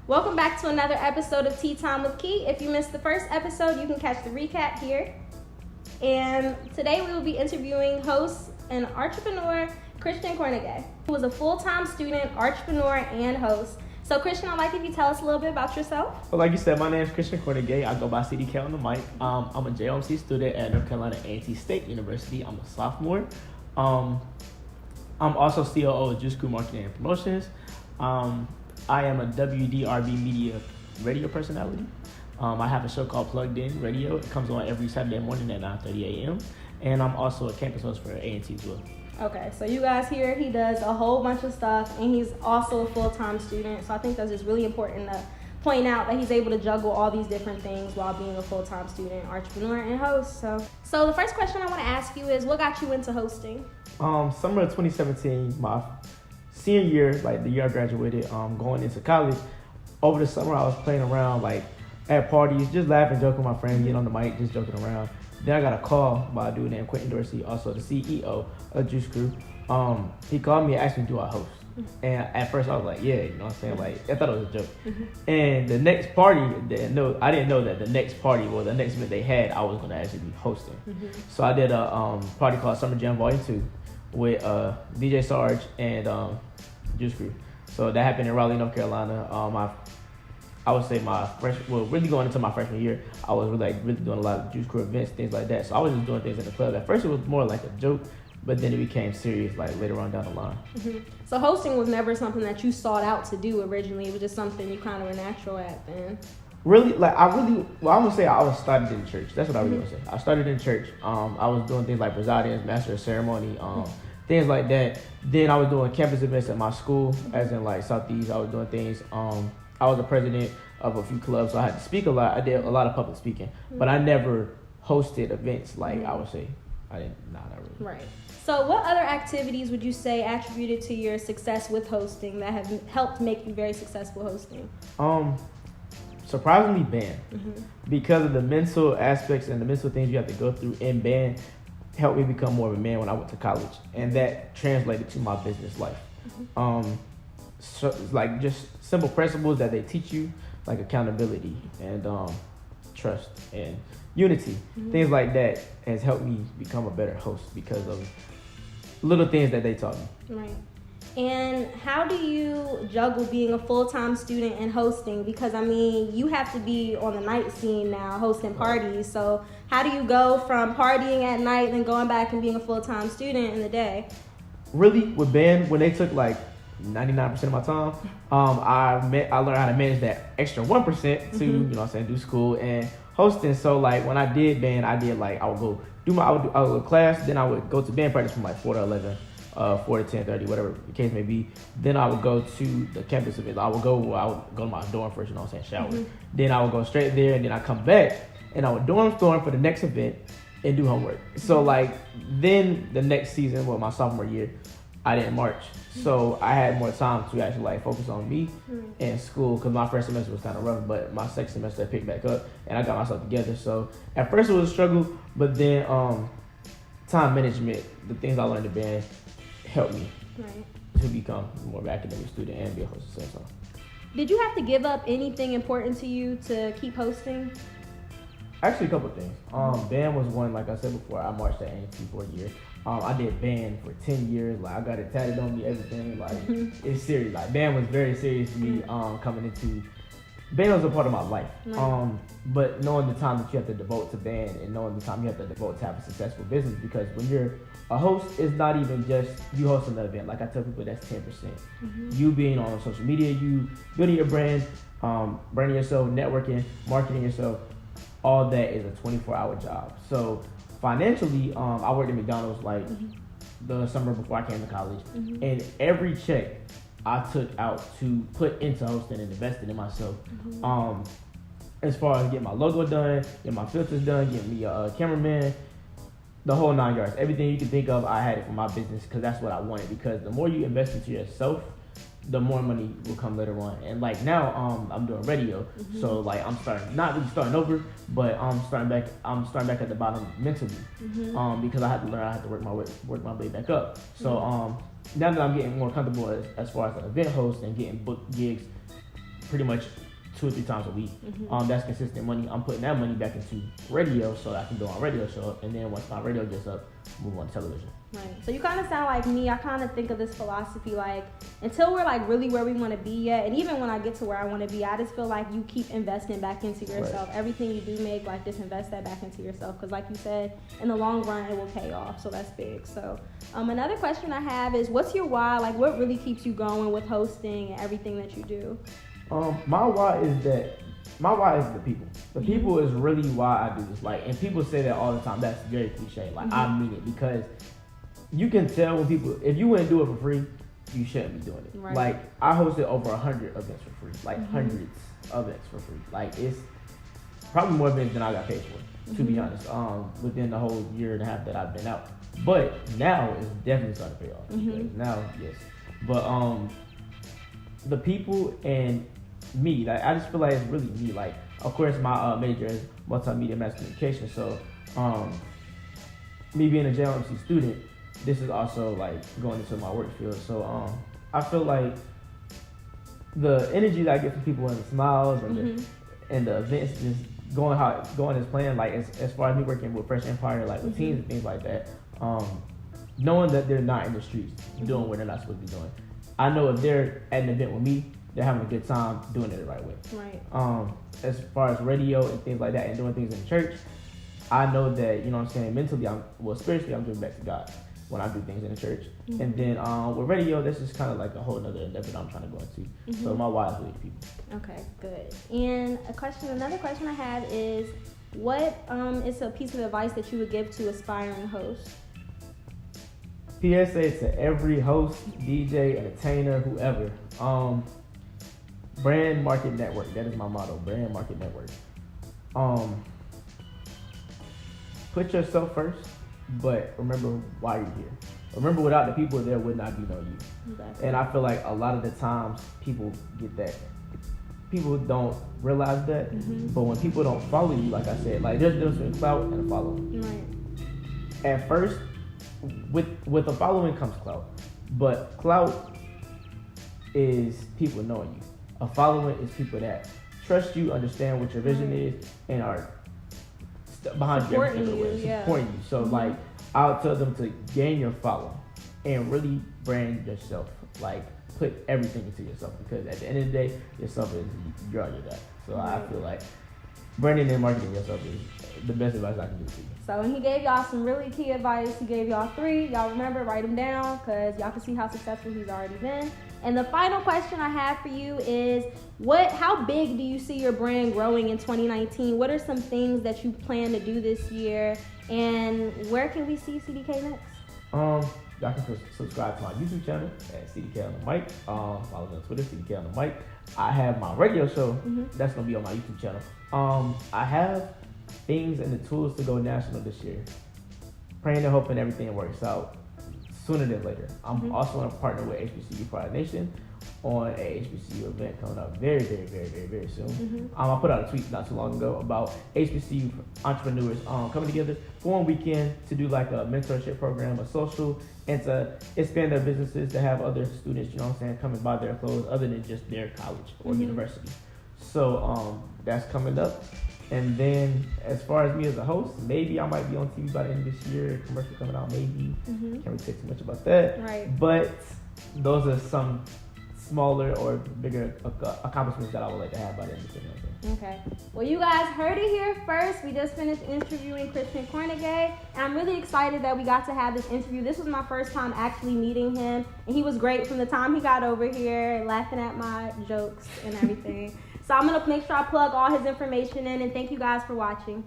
Welcome back to another episode of Tea Time with Key. If you missed the first episode, you can catch the recap here. And today we will be interviewing host and entrepreneur Christian Kornegay, who is a full-time student, entrepreneur, and host. So Christian, I'd like if you tell us a little bit about yourself. Well, like you said, my name is Christian Kornegay. I go by CDK on the mic. I'm a JOMC student at North Carolina A&T State University. I'm a sophomore. I'm also COO of Juice Crew Marketing and Promotions. I am a WDRB Media radio personality. I have a show called Plugged In Radio. It comes on every Saturday morning at 9:30 a.m. And I'm also a campus host for A&T as well. Okay, so you guys hear he does a whole bunch of stuff, and he's also a full-time student. So I think that's just really important to point out that he's able to juggle all these different things while being a full-time student, entrepreneur, and host. So the first question I want to ask you is, what got you into hosting? Summer of 2017, my senior year, like the year I graduated, going into college. Over the summer, I was playing around, like at parties, just laughing, joking with my friends, getting on the mic, just joking around. Then I got a call by a dude named Quentin Dorsey, also the CEO of Juice Crew. He called me and asked me, do I host? And at first I was like, yeah, you know what I'm saying? Like, I thought it was a joke. And the next party, I didn't know that the next party or the next event they had, I was going to actually be hosting. So I did a party called Summer Jam Volume 2 with DJ Sarge and Juice Crew. So that happened in Raleigh, North Carolina. I would say really going into my freshman year, I was really doing a lot of Juice Crew events, things like that. So I was just doing things in the club. At first it was more like a joke, but then it became serious like later on down the line. So hosting was never something that you sought out to do originally. It was just something you kind of were natural at then. Really, I'm gonna say I was started in church. That's what I really want to say. I started in church. I was doing things like presiding, master of ceremony, things like that. Then I was doing campus events at my school, as in like Southeast. I was doing things. I was the president of a few clubs, so I had to speak a lot. I did a lot of public speaking, but I never hosted events like I would say. I didn't. Not really. Right. So what other activities would you say attributed to your success with hosting that have helped make you very successful hosting? Surprisingly, band. Because of the mental aspects and the mental things you have to go through in band, helped me become more of a man when I went to college, and that translated to my business life. So like just simple principles that they teach you, like accountability and trust and unity, things like that has helped me become a better host because of little things that they taught me. Right. And how do you juggle being a full-time student and hosting? Because I mean, you have to be on the night scene now, hosting parties. So how do you go from partying at night and going back and being a full-time student in the day? Really, with band, when they took like 99% of my time, I learned how to manage that extra 1% to, you know what I'm saying, do school and hosting. So like when I did band, I would go to class, then I would go to band practice from like 4 to 11, 4 to 10:30, whatever the case may be. Then I would go to the campus event. I would go to my dorm first, you know what I'm saying, shower. Then I would go straight there, and then I come back and I would dorm for the next event and do homework. So like then the next season, my sophomore year, I didn't march. So I had more time to actually like focus on me and school, because my first semester was kind of rough, but my second semester I picked back up and I got myself together. So at first it was a struggle, but then time management, the things I learned in band helped me to become more of an academic student and be a host at the same time. Did you have to give up anything important to you to keep hosting? Actually, a couple of things. Band was one, like I said before, I marched at A&T for a year. I did band for 10 years. Like I got it tatted on me, everything. Like it's serious. Like band was very serious to me. Coming into band was a part of my life. But knowing the time that you have to devote to band and knowing the time you have to devote to have a successful business, because when you're a host, it's not even just you hosting an event. Like I tell people, that's 10%. You being on social media, you building your brand, branding yourself, networking, marketing yourself. All that is a 24-hour job. So financially, I worked at McDonald's like the summer before I came to college, and every check I took out to put into hosting and investing in myself. As far as getting my logo done, getting my filters done, getting me a cameraman, the whole 9 yards. Everything you can think of, I had it for my business because that's what I wanted. Because the more you invest into yourself, the more money will come later on. And like now, I'm doing radio, so like I'm not really starting over, but I'm starting back at the bottom mentally, because I had to work my way back up. So now that I'm getting more comfortable as far as an event host and getting booked gigs, pretty much 2 or 3 times a week. That's consistent money. I'm putting that money back into radio so that I can go on radio show, and then once my radio gets up, move on to television. Right. So you kind of sound like me. I kind of think of this philosophy like until we're like really where we want to be yet, and even when I get to where I want to be, I just feel like you keep investing back into yourself. Right. Everything you do make, like just invest that back into yourself, because like you said, in the long run, it will pay off. So that's big. So another question I have is, what's your why? Like, what really keeps you going with hosting and everything that you do? My why is the people. The people is really why I do this. Like, and people say that all the time. That's very cliche. Like, I mean it, because you can tell when people, if you wouldn't do it for free, you shouldn't be doing it. Right. Like, I hosted over 100 events for free. Like, hundreds of events for free. Like, it's probably more events than I got paid for, to be honest, within the whole year and a half that I've been out. But now it's definitely starting to pay off. Because now, yes. But the people and me, like, I just feel like it's really me. Like, of course, my major is multimedia mass communication. So, me being a JLMC student, this is also like going into my work field. So, I feel like the energy that I get from people and the smiles and the events just going as planned. Like, as far as me working with Fresh Empire, like with teams and things like that, knowing that they're not in the streets doing what they're not supposed to be doing. I know if they're at an event with me, they're having a good time doing it the right way. Right. As far as radio and things like that and doing things in church, I know that, you know what I'm saying, mentally, spiritually, I'm giving back to God when I do things in the church. And then with radio, this is kind of like a whole other endeavor that I'm trying to go into. So my why is really people. Okay, good. And another question I have is, what is a piece of advice that you would give to aspiring hosts? PSA to every host, DJ, entertainer, whoever. Brand, market, network. That is my motto. Brand, market, network. Put yourself first, but remember why you're here. Remember, without the people, there would not be no you. Exactly. And I feel like a lot of the times people get that. People don't realize that. But when people don't follow you, like I said, like there's a difference between clout and a following. Right. At first, with a following comes clout, but clout is people knowing you. A following is people that trust you, understand what your vision is, and are behind you every step of the way, supporting you. So like, I'll tell them to gain your following and really brand yourself. Like, put everything into yourself, because at the end of the day, yourself is you're all you got. So I feel like branding and marketing yourself is the best advice I can give to you. So when he gave y'all some really key advice, he gave y'all 3. Y'all remember, write them down, because y'all can see how successful he's already been. And the final question I have for you is, how big do you see your brand growing in 2019? What are some things that you plan to do this year? And where can we see CDK next? Y'all can subscribe to my YouTube channel at CDK on the mic. Follow me on Twitter, CDK on the mic. I have my radio show that's gonna be on my YouTube channel. I have things and the tools to go national this year. Praying and hoping everything works out sooner than later. I'm also in a partner with HBCU Pride Nation on a HBCU event coming up very, very, very, very, very soon. I put out a tweet not too long ago about HBCU entrepreneurs coming together for one weekend to do like a mentorship program, a social, and to expand their businesses, to have other students, you know what I'm saying, come and buy their clothes other than just their college or university. So that's coming up. And then as far as me as a host, maybe I might be on TV by the end of this year. Commercial coming out, maybe. Can't really say too much about that. Right. But those are some smaller or bigger accomplishments that I would like to have by the end of the year. Okay. Well, you guys heard it here first. We just finished interviewing Christian Kornegay, and I'm really excited that we got to have this interview. This was my first time actually meeting him, and he was great from the time he got over here, laughing at my jokes and everything. So I'm going to make sure I plug all his information in, and thank you guys for watching.